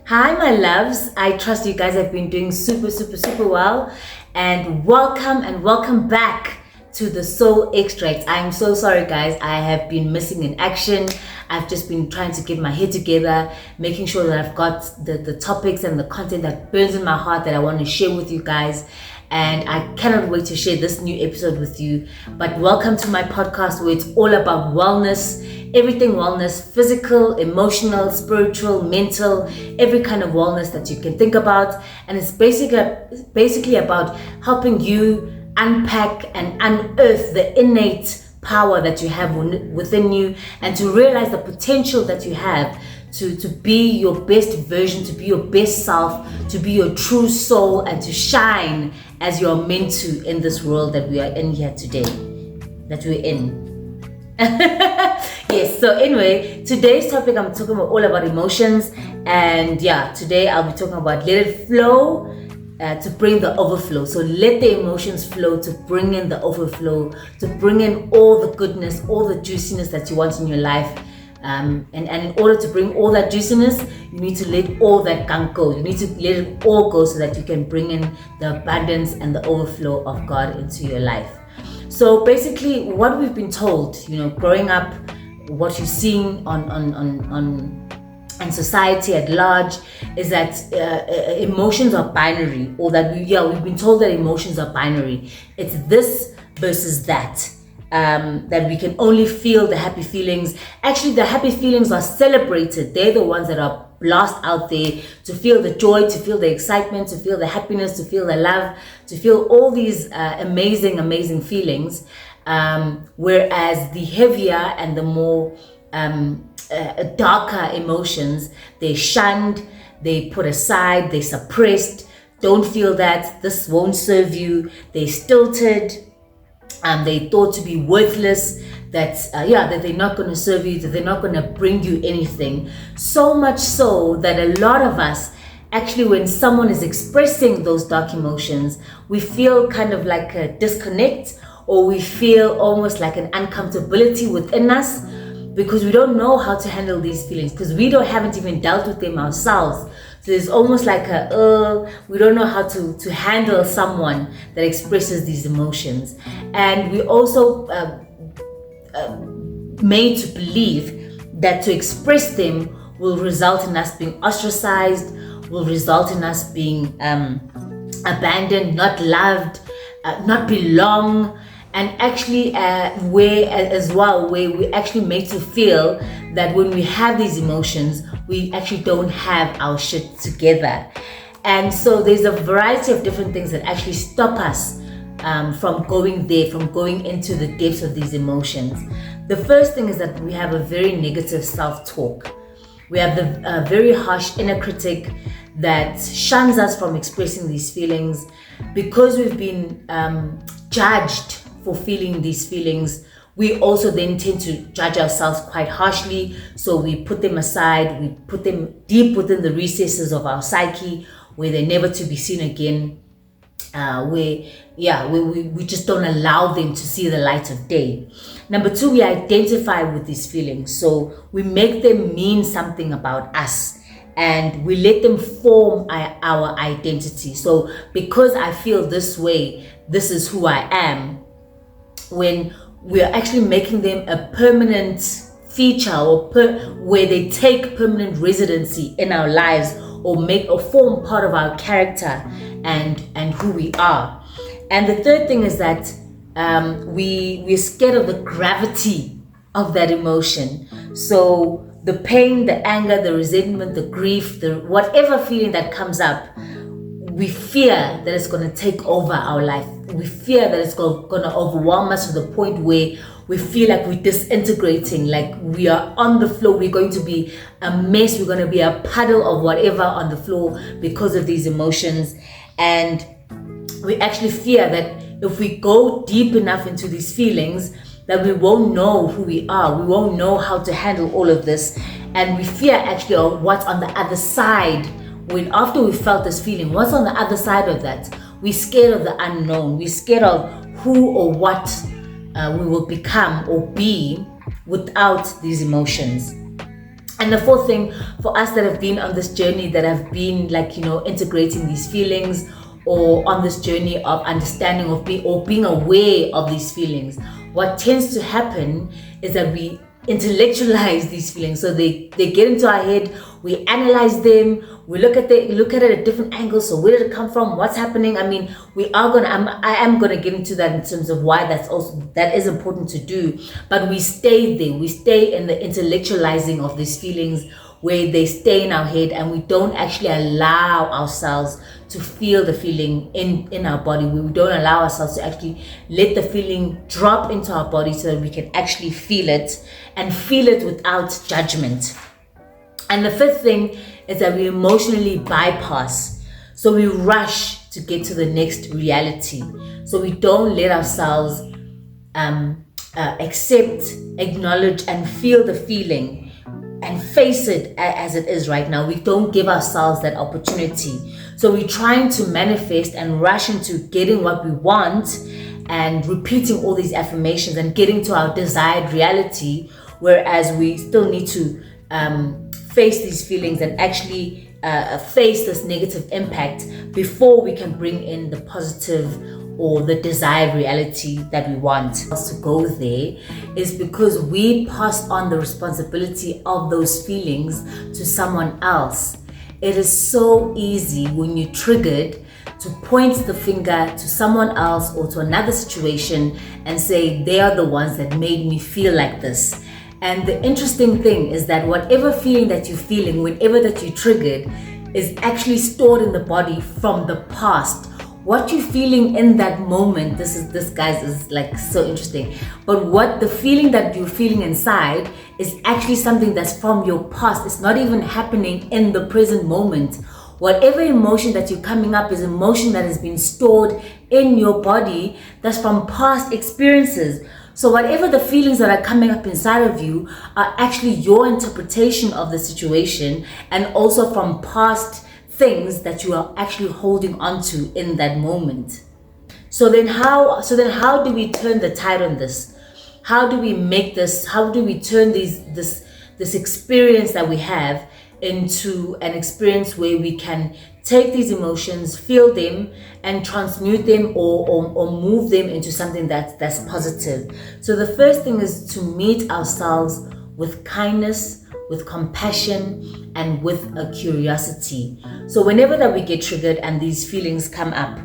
Hi, my loves. I trust you guys have been doing super well. And welcome back to the Soul Extracts. I'm so sorry, guys. I have been missing in action. I've just been trying to get my head together, making sure that I've got the topics and the content that burns in my heart that I want to share with you guys. And I cannot wait to share this new episode with you. But welcome to my podcast where it's all about wellness, everything wellness, physical, emotional, spiritual, mental, every kind of wellness that you can think about. And it's basically about helping you unpack and unearth the innate power that you have within you and to realize the potential that you have to be your best version, to be your best self, to be your true soul, and to shine as you are meant to in this world that we are in here today, that we're in. Yes, so anyway, today's topic I'm talking about all about emotions, and today I'll be talking about let it flow to bring the overflow. So let the emotions flow to bring in the overflow, to bring in all the goodness, all the juiciness that you want in your life. And in order to bring all that juiciness, you need to let all that gunk go. You need to let it all go so that you can bring in the abundance and the overflow of God into your life. So basically, what we've been told, growing up, what you're seeing on society at large is that emotions are binary, or that we've been told that emotions are binary. It's this versus that. That we can only feel the happy feelings. Actually, the happy feelings are celebrated. They're the ones that are blast out there, to feel the joy, to feel the excitement, to feel the happiness, to feel the love, to feel all these amazing feelings. Whereas the heavier and the more darker emotions, they're shunned, they put aside, they're suppressed. Don't feel that. This won't serve you. They're stilted. They thought to be worthless, that they're not going to serve you, that they're not going to bring you anything. So much so that a lot of us, actually, when someone is expressing those dark emotions, we feel kind of like a disconnect, or we feel almost like an uncomfortability within us, because we don't know how to handle these feelings, because we haven't even dealt with them ourselves. So there's almost like we don't know how to handle someone that expresses these emotions. And we also made to believe that to express them will result in us being ostracized, will result in us being abandoned, not loved, not belong. And actually, where we actually made to feel that when we have these emotions, we actually don't have our shit together. And so there's a variety of different things that actually stop us from going there, from going into the depths of these emotions. The first thing is that we have a very negative self-talk. We have the very harsh inner critic that shuns us from expressing these feelings, because we've been judged for feeling these feelings. We also then tend to judge ourselves quite harshly, so we put them aside, we put them deep within the recesses of our psyche, where they're never to be seen again, we just don't allow them to see the light of day. Number two, we identify with these feelings, so we make them mean something about us, and we let them form our identity. So because I feel this way, this is who I am. When we are actually making them a permanent feature, or where they take permanent residency in our lives, or form part of our character and who we are. And the third thing is that we're scared of the gravity of that emotion. So the pain, the anger, the resentment, the grief, the whatever feeling that comes up, we fear that it's going to take over our life. We fear that it's going to overwhelm us to the point where we feel like we're disintegrating, like we are on the floor. We're going to be a mess. We're going to be a puddle of whatever on the floor because of these emotions. And we actually fear that if we go deep enough into these feelings, that we won't know who we are. We won't know how to handle all of this. And we fear actually of what's on the other side. When after we felt this feeling, what's on the other side of that? We're scared of the unknown. We're scared of who or what we will become or be without these emotions. And the fourth thing, for us that have been on this journey, that have been like, integrating these feelings, or on this journey of understanding of being aware of these feelings, what tends to happen is that we intellectualize these feelings. So they get into our head, we analyze them, we look at it at different angles. So where did it come from? What's happening? I mean, I am gonna get into that in terms of why that is important to do. But we stay there. We stay in the intellectualizing of these feelings, where they stay in our head, and we don't actually allow ourselves to feel the feeling in our body. We don't allow ourselves to actually let the feeling drop into our body, so that we can actually feel it, and feel it without judgment. And the fifth thing is that we emotionally bypass. So we rush to get to the next reality. So we don't let ourselves accept, acknowledge, and feel the feeling, and face it as it is right now. We don't give ourselves that opportunity. So we're trying to manifest and rush into getting what we want, and repeating all these affirmations and getting to our desired reality, whereas we still need to face these feelings and actually face this negative impact before we can bring in the positive or the desired reality that we want. Us to go there is because we pass on the responsibility of those feelings to someone else. It is so easy when you're triggered to point the finger to someone else or to another situation and say they are the ones that made me feel like this. And the interesting thing is that whatever feeling that you're feeling, whenever that you're triggered, is actually stored in the body from the past. What you're feeling in that moment, this guys is like so interesting. But what the feeling that you're feeling inside is actually something that's from your past. It's not even happening in the present moment. Whatever emotion that you're coming up is emotion that has been stored in your body, that's from past experiences. So whatever the feelings that are coming up inside of you are actually your interpretation of the situation, and also from past things that you are actually holding on to in that moment. So then how do we turn the tide on this? How do we make this, how do we turn this experience that we have into an experience where we can take these emotions, feel them, and transmute them or move them into something that's positive? So the first thing is to meet ourselves with kindness, with compassion, and with a curiosity. So whenever that we get triggered and these feelings come up,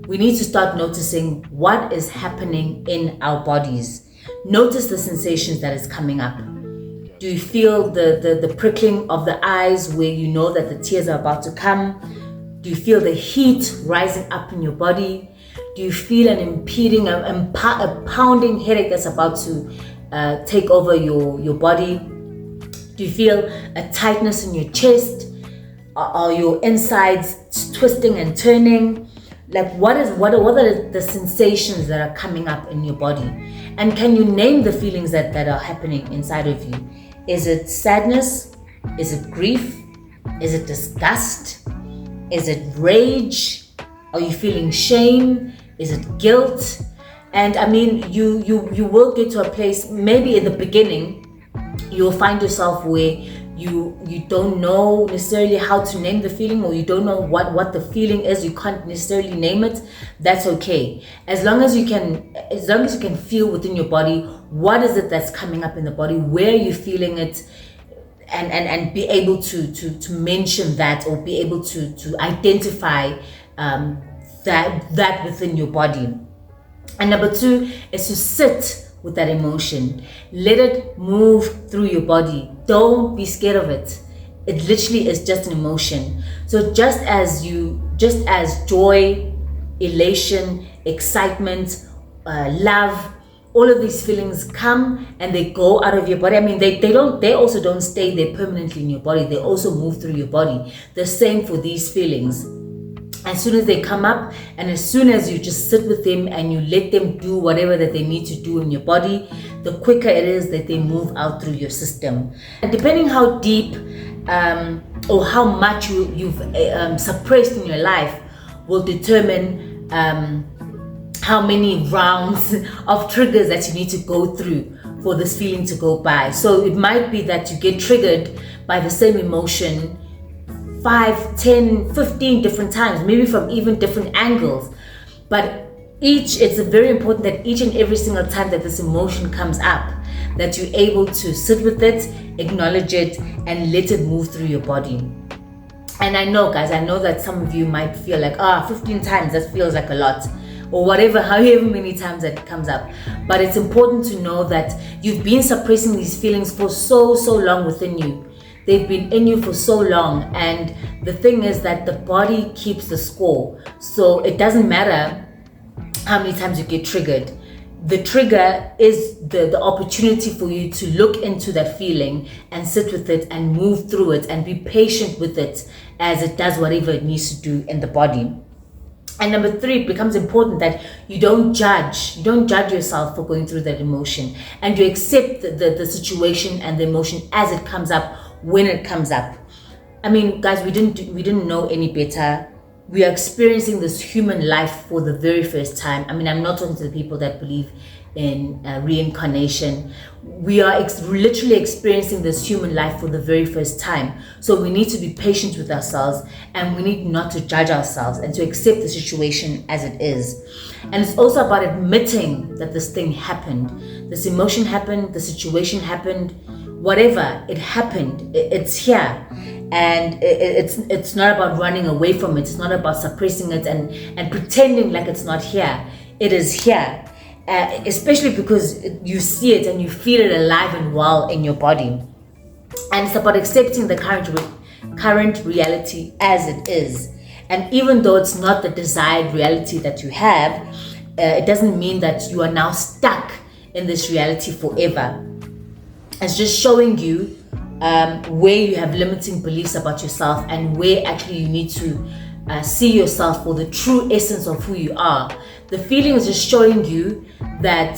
we need to start noticing what is happening in our bodies. Notice the sensations that is coming up. Do you feel the prickling of the eyes where you know that the tears are about to come? Do you feel the heat rising up in your body? Do you feel an impeding, a pounding headache that's about to take over your body? Do you feel a tightness in your chest? Are your insides twisting and turning? Like what are the sensations that are coming up in your body? And can you name the feelings that are happening inside of you? Is it sadness? Is it grief? Is it disgust? Is it rage? Are you feeling shame? Is it guilt? And I mean, you will get to a place, maybe in the beginning, you'll find yourself where you don't know necessarily how to name the feeling, or you don't know what the feeling is. You can't necessarily name it. That's okay. As long as you can feel within your body, what is it that's coming up in the body, where are you feeling it, and be able to mention that, or be able to identify that within your body. And number two is to sit with that emotion. Let it move through your body. Don't be scared of it. It literally is just an emotion. So just as joy, elation, excitement, love, all of these feelings come and they go out of your body. I mean, they also don't stay there permanently in your body. They also move through your body. The same for these feelings. As soon as they come up, and as soon as you just sit with them and you let them do whatever that they need to do in your body, the quicker it is that they move out through your system. And depending how deep or how much you've suppressed in your life will determine how many rounds of triggers that you need to go through for this feeling to go by. So it might be that you get triggered by the same emotion 5, 10, 15 different times, maybe from even different angles. But it's very important that each and every single time that this emotion comes up, that you're able to sit with it, acknowledge it, and let it move through your body. And I know, guys, I know that some of you might feel like, 15 times, that feels like a lot, or whatever, however many times that comes up. But it's important to know that you've been suppressing these feelings for so long within you. They've been in you for so long, and the thing is that the body keeps the score. So it doesn't matter how many times you get triggered. The trigger is the opportunity for you to look into that feeling and sit with it and move through it and be patient with it as it does whatever it needs to do in the body. And number 3, it becomes important that you don't judge yourself for going through that emotion, and you accept the situation and the emotion as it comes up, when it comes up. I mean, guys, we didn't know any better. We are experiencing this human life for the very first time. I mean, I'm not talking to the people that believe in reincarnation. We are literally experiencing this human life for the very first time. So we need to be patient with ourselves, and we need not to judge ourselves and to accept the situation as it is. And it's also about admitting that this thing happened. This emotion happened, the situation happened, whatever, it happened, it's here. And it's not about running away from it. It's not about suppressing it and pretending like it's not here. It is here, especially because you see it and you feel it alive and well in your body. And it's about accepting the current reality as it is. And even though it's not the desired reality that you have, it doesn't mean that you are now stuck in this reality forever. It's just showing you where you have limiting beliefs about yourself, and where actually you need to see yourself for the true essence of who you are. The feeling is just showing you that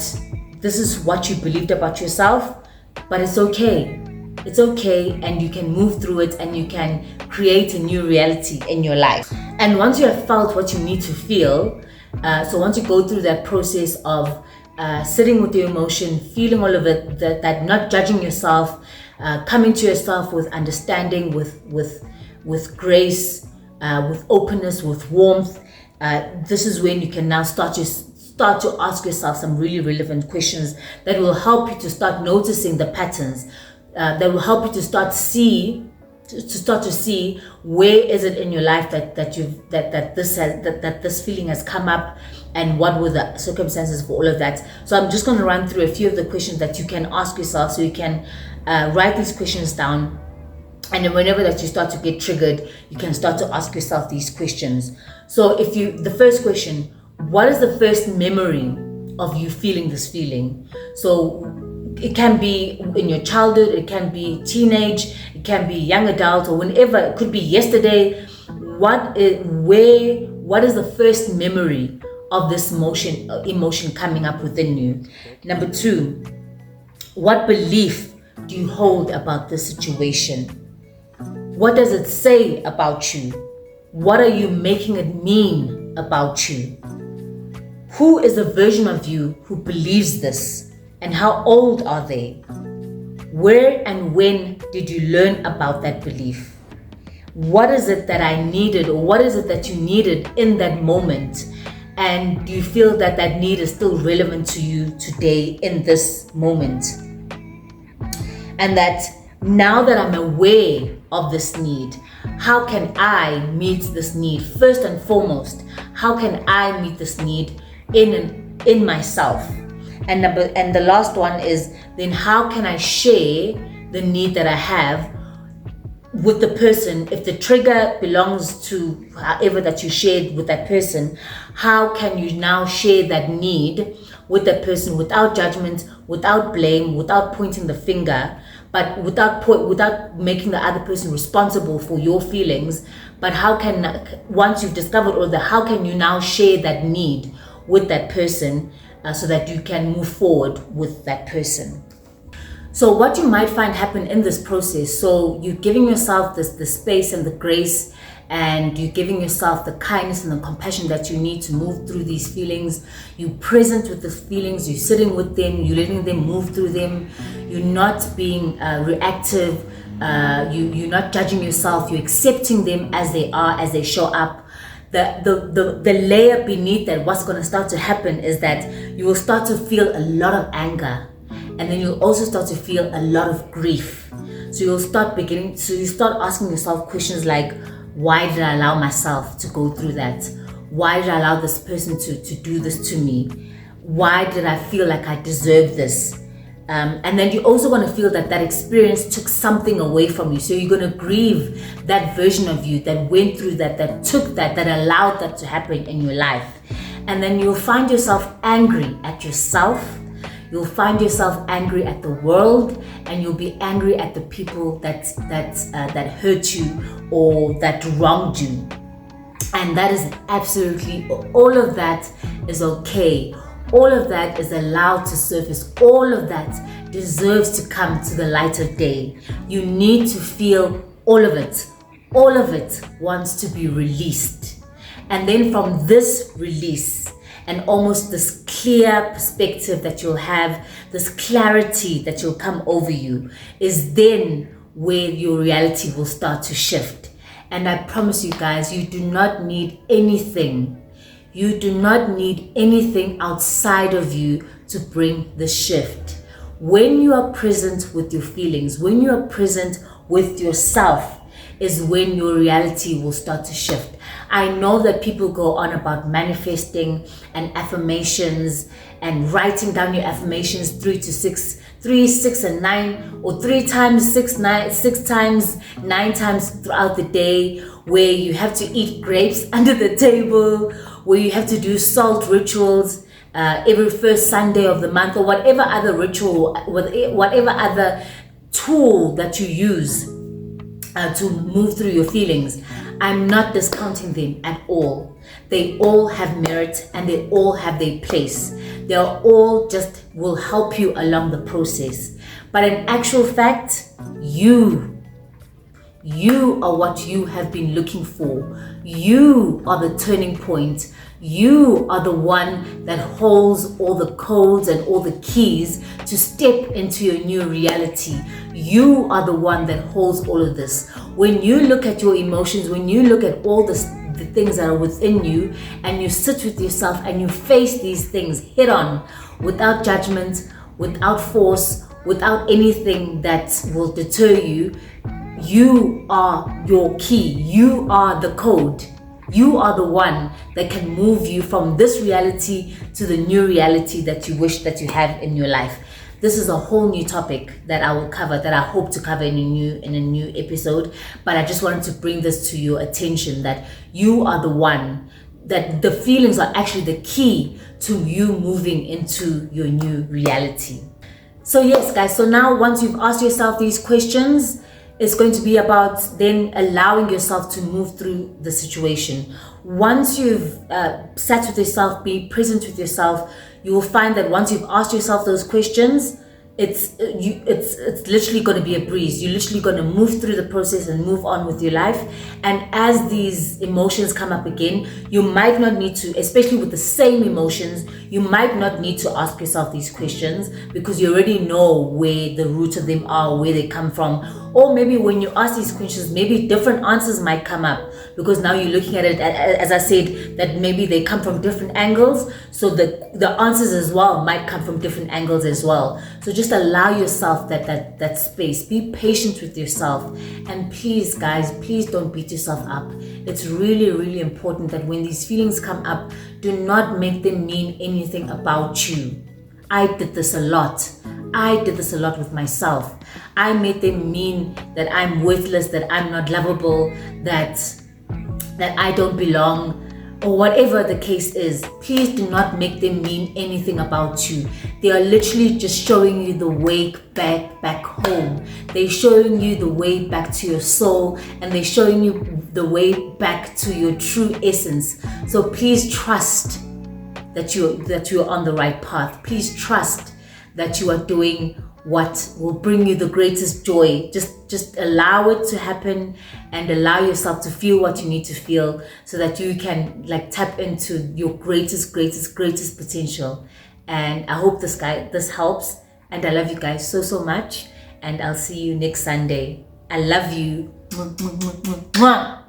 this is what you believed about yourself, but it's okay. It's okay, and you can move through it, and you can create a new reality in your life. And once you have felt what you need to feel, so once you go through that process of sitting with your emotion, feeling all of it, that not judging yourself, coming to yourself with understanding, with grace, with openness, with warmth, this is when you can now start to ask yourself some really relevant questions that will help you to start noticing the patterns, that will help you to start to see where is it in your life that this feeling has come up, and what were the circumstances for all of that. So I'm just going to run through a few of the questions that you can ask yourself, so you can write these questions down, and then whenever that you start to get triggered, you can start to ask yourself these questions. So the first question, what is the first memory of you feeling this feeling? So it can be in your childhood, it can be teenage, it can be young adult, or whenever. It could be yesterday. What is the first memory of this emotion coming up within you? Number 2, what belief do you hold about this situation? What does it say about you? What are you making it mean about you? Who is the version of you who believes this? And how old are they? Where and when did you learn about that belief? What is it that I needed, or what is it that you needed in that moment? And do you feel that that need is still relevant to you today in this moment? And that now that I'm aware of this need, how can I meet this need? First and foremost, how can I meet this need in myself? And the last one is, then how can I share the need that I have with the person? If the trigger belongs to however that you shared with that person, how can you now share that need with that person without judgment, without blame, without pointing the finger, but without making the other person responsible for your feelings? But once you've discovered all that, how can you now share that need with that person, so that you can move forward with that person? So what you might find happen in this process, so you're giving yourself the space and the grace and you're giving yourself the kindness and the compassion that you need to move through these feelings. You're present with the feelings, you're sitting with them, you're letting them move through them. You're not being reactive, you're not judging yourself, you're accepting them as they are, as they show up. The layer beneath that, what's going to start to happen is that you will start to feel a lot of anger, and then you'll also start to feel a lot of grief. So you start asking yourself questions like, why did I allow myself to go through that? Why did I allow this person to do this to me? Why did I feel like I deserved this? And then you're also going to feel that experience took something away from you. So you're going to grieve that version of you that went through that took that allowed that to happen in your life. And then you'll find yourself angry at yourself. You'll find yourself angry at the world, and you'll be angry at the people that hurt you or that wronged you. And that is absolutely, all of that is okay. All of that is allowed to surface. All of that deserves to come to the light of day. You need to feel all of it. All of it wants to be released. And then from this release, and almost this clear perspective that you'll have, this clarity that will come over you, is then where your reality will start to shift. And I promise you guys, you do not need anything. You do not need anything outside of you to bring the shift. When you are present with your feelings, when you are present with yourself, is when your reality will start to shift. I know that people go on about manifesting and affirmations and writing down your affirmations 3 to 6, 3, 6 and 9, or 3 times 6, 9, 6 times 9 times throughout the day, where you have to eat grapes under the table, where you have to do salt rituals every first Sunday of the month, or whatever other ritual, whatever other tool that you use to move through your feelings. I'm not discounting them at all. They all have merit and they all have their place. They are all just will help you along the process. But in actual fact, you are what you have been looking for. You are the turning point. You are the one that holds all the codes and all the keys to step into your new reality. You are the one that holds all of this. When you look at your emotions, when you look at all the things that are within you, and you sit with yourself and you face these things head on, without judgment, without force, without anything that will deter you, you are your key. You are the code. You are the one that can move you from this reality to the new reality that you wish that you have in your life. This is a whole new topic that I will cover, that I hope to cover in a new episode. But I just wanted to bring this to your attention, that you are the one, that the feelings are actually the key to you moving into your new reality. So yes, guys, so now once you've asked yourself these questions, it's going to be about then allowing yourself to move through the situation. Once you've sat with yourself, be present with yourself, you will find that once you've asked yourself those questions, it's literally going to be a breeze. You're literally going to move through the process and move on with your life. And as these emotions come up again, you might not need to, especially with the same emotions, you might not need to ask yourself these questions, because you already know where the root of them are, where they come from. Or maybe when you ask these questions, maybe different answers might come up, because now you're looking at it, as I said, that maybe they come from different angles. So the answers as well might come from different angles as well. So just allow yourself that space. Be patient with yourself. And please, guys, please don't beat yourself up. It's really, really important that when these feelings come up, do not make them mean anything about you. I did this a lot. I did this a lot with myself. I made them mean that I'm worthless, that I'm not lovable, that I don't belong, or whatever the case is. Please do not make them mean anything about you. They are literally just showing you the way back home. They're showing you the way back to your soul, and they're showing you the way back to your true essence. So please trust that you're on the right path. Please trust that you are doing what will bring you the greatest joy. Just allow it to happen, and allow yourself to feel what you need to feel, so that you can like tap into your greatest potential. And I hope this helps, and I love you guys so much, and I'll see you next Sunday. I love you. Mwah, mwah, mwah, mwah.